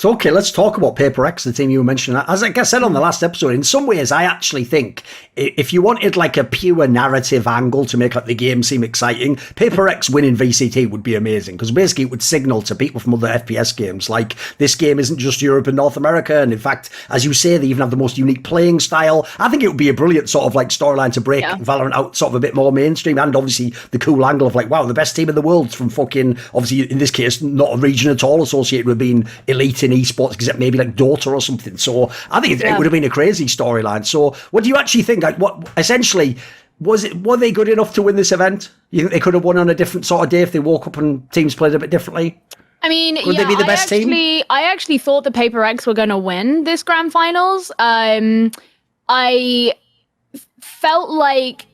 So, okay, let's talk about Paper X, the team you were mentioning. As I said on the last episode, in some ways, I actually think if you wanted like a pure narrative angle to make like the game seem exciting, Paper X winning VCT would be amazing, because basically it would signal to people from other FPS games, like, this game isn't just Europe and North America, and in fact, as you say, they even have the most unique playing style. I think it would be a brilliant sort of like storyline to break Valorant out sort of a bit more mainstream, and obviously the cool angle of like, wow, the best team in the world from fucking, obviously in this case, not a region at all associated with being elite in esports, except maybe like Dota or something. So I think it would have been a crazy storyline. So what do you actually think? Like, what essentially were they good enough to win this event? You think they could have won on a different sort of day if they woke up and teams played a bit differently? I mean, Could they be the best team? I actually thought the Paper X were going to win this grand finals. I felt like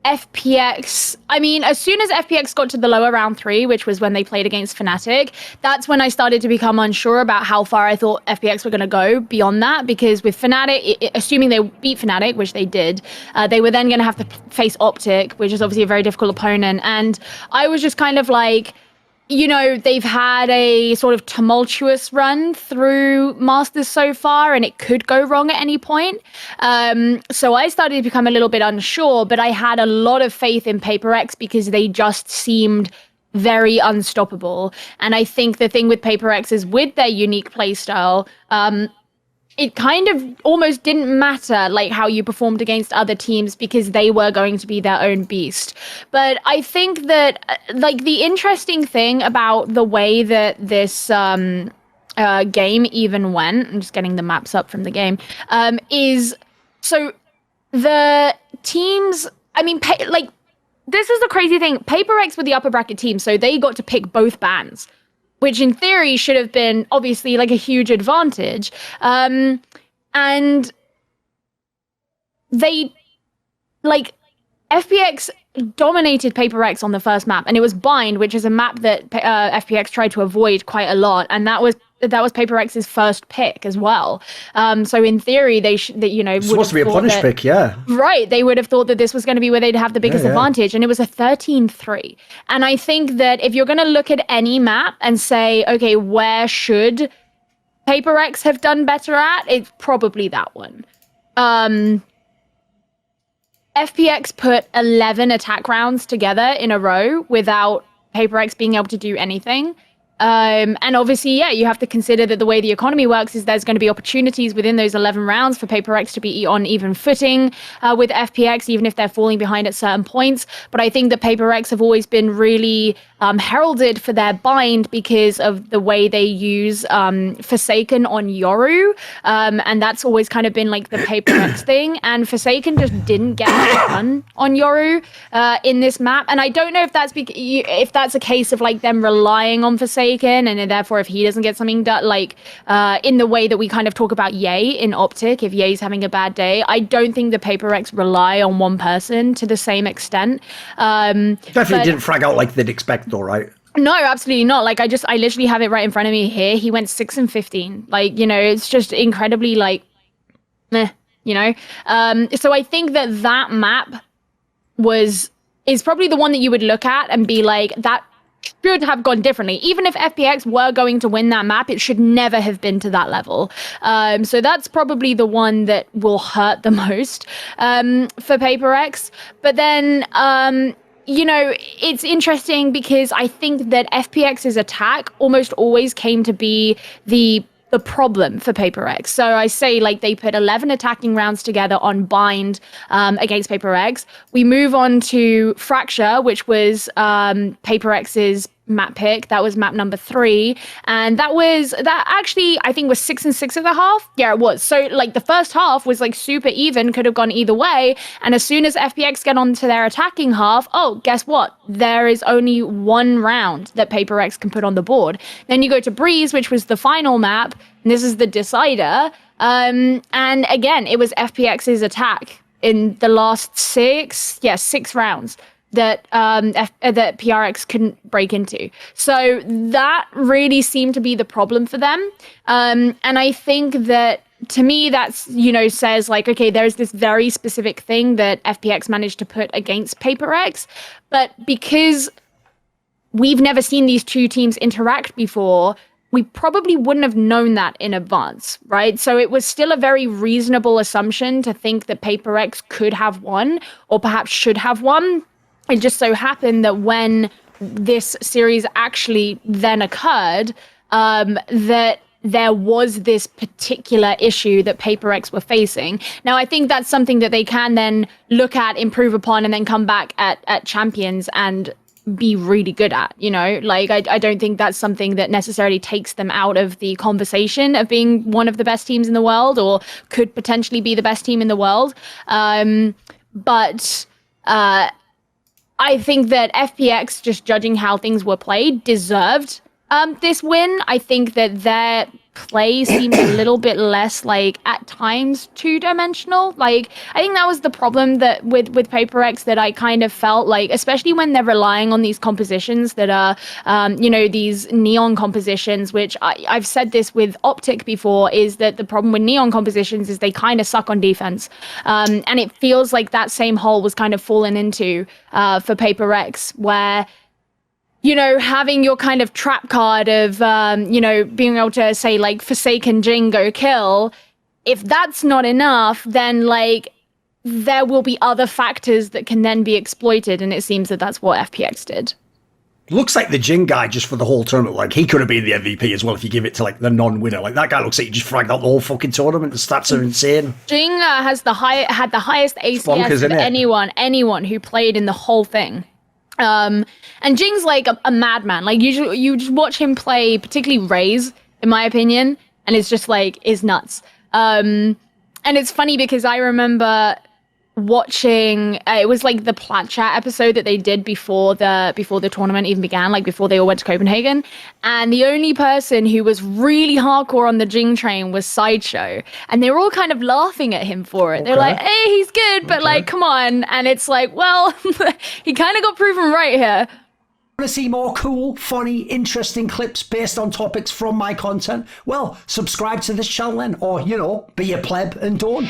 FPX, I mean, as soon as FPX got to the lower round 3, which was when they played against Fnatic, that's when I started to become unsure about how far I thought FPX were going to go beyond that, because with Fnatic, assuming they beat Fnatic, which they did, they were then going to have to face Optic, which is obviously a very difficult opponent. And I was just kind of like, you know, they've had a sort of tumultuous run through Masters so far, and it could go wrong at any point. So I started to become a little bit unsure, but I had a lot of faith in Paper X because they just seemed very unstoppable. And I think the thing with Paper X is, with their unique playstyle, it kind of almost didn't matter like how you performed against other teams, because they were going to be their own beast. But I think that like the interesting thing about the way that this game even went, I'm just getting the maps up from the game, is so the teams, I mean, like, this is the crazy thing. Paper X were the upper bracket team, so they got to pick both bans, which in theory should have been obviously like a huge advantage. And they, like, FPX dominated Paper X on the first map, and it was Bind, which is a map that FPX tried to avoid quite a lot, and that was Paper X's first pick as well. So in theory, it's supposed to be a punish pick, yeah. Right, they would have thought that this was going to be where they'd have the biggest advantage, and it was a 13-3. And I think that if you're going to look at any map and say, okay, where should Paper X have done better at, it's probably that one. FPX put 11 attack rounds together in a row without Paper X being able to do anything. And obviously, you have to consider that the way the economy works is there's going to be opportunities within those 11 rounds for Paper X to be on even footing with FPX, even if they're falling behind at certain points. But I think that Paper X have always been really heralded for their bind because of the way they use Forsaken on Yoru. And that's always kind of been like the Paper X thing. And Forsaken just didn't get done on Yoru in this map. And I don't know if that's a case of like them relying on Forsaken, and therefore if he doesn't get something done, like in the way that we kind of talk about Ye in Optic, if Ye's having a bad day, I don't think the Paper X rely on one person to the same extent. Definitely didn't frag out like they'd expect though, right? No, absolutely not. Like, I literally have it right in front of me here. He went 6-15. Like, you know, it's just incredibly like, meh, you know? So I think that map is probably the one that you would look at and be like, that should have gone differently. Even if FPX were going to win that map, it should never have been to that level. So that's probably the one that will hurt the most for Paper X. But then, you know, it's interesting because I think that FPX's attack almost always came to be the problem for Paper X. So I say, like, they put 11 attacking rounds together on Bind against Paper X. We move on to Fracture, which was Paper X's map pick. That was map number 3. And that actually, I think, was 6 and 6.5. Yeah, it was. So, like, the first half was, like, super even, could have gone either way. And as soon as FPX get onto their attacking half, oh, guess what? There is only one round that Paper X can put on the board. Then you go to Breeze, which was the final map, and this is the decider. And again, it was FPX's attack in the last 6 rounds that that PRX couldn't break into. So that really seemed to be the problem for them. And I think that, to me, that's, you know, says like, okay, there's this very specific thing that FPX managed to put against Paper X, but because we've never seen these two teams interact before, we probably wouldn't have known that in advance, right? So it was still a very reasonable assumption to think that Paper X could have won, or perhaps should have won. It just so happened that when this series actually then occurred, that there was this particular issue that Paper X were facing. Now, I think that's something that they can then look at, improve upon, and then come back at Champions and be really good at, you know? Like, I don't think that's something that necessarily takes them out of the conversation of being one of the best teams in the world, or could potentially be the best team in the world. But I think that FPX, just judging how things were played, deserved this win. I think that their play seemed a little bit less, like, at times two-dimensional. Like, I think that was the problem that with Paper X, that I kind of felt like, especially when they're relying on these compositions that are, you know, these neon compositions, which I've said this with Optic before, is that the problem with neon compositions is they kind of suck on defense. And it feels like that same hole was kind of fallen into for Paper X, where, you know, having your kind of trap card of, you know, being able to say, like, Forsaken Jing, go kill, if that's not enough, then, like, there will be other factors that can then be exploited, and it seems that that's what FPX did. Looks like the Jing guy, just for the whole tournament, like, he could have been the MVP as well if you give it to, like, the non-winner. Like, that guy looks like he just fragged out the whole fucking tournament. The stats are insane. Jing had the highest ACS Bonkers, of anyone who played in the whole thing. And Jing's like a madman. Like, you just watch him play, particularly Raze, in my opinion, and it's just like, is nuts. And it's funny because I remember watching, it was like the Plat Chat episode that they did before the tournament even began, like before they all went to Copenhagen. And the only person who was really hardcore on the Jing train was Sideshow. And they were all kind of laughing at him for it. Okay. They're like, hey, he's good, but like, come on. And it's like, well, he kind of got proven right here. Want to see more cool, funny, interesting clips based on topics from my content? Well, subscribe to this channel then, or, you know, be a pleb and don't.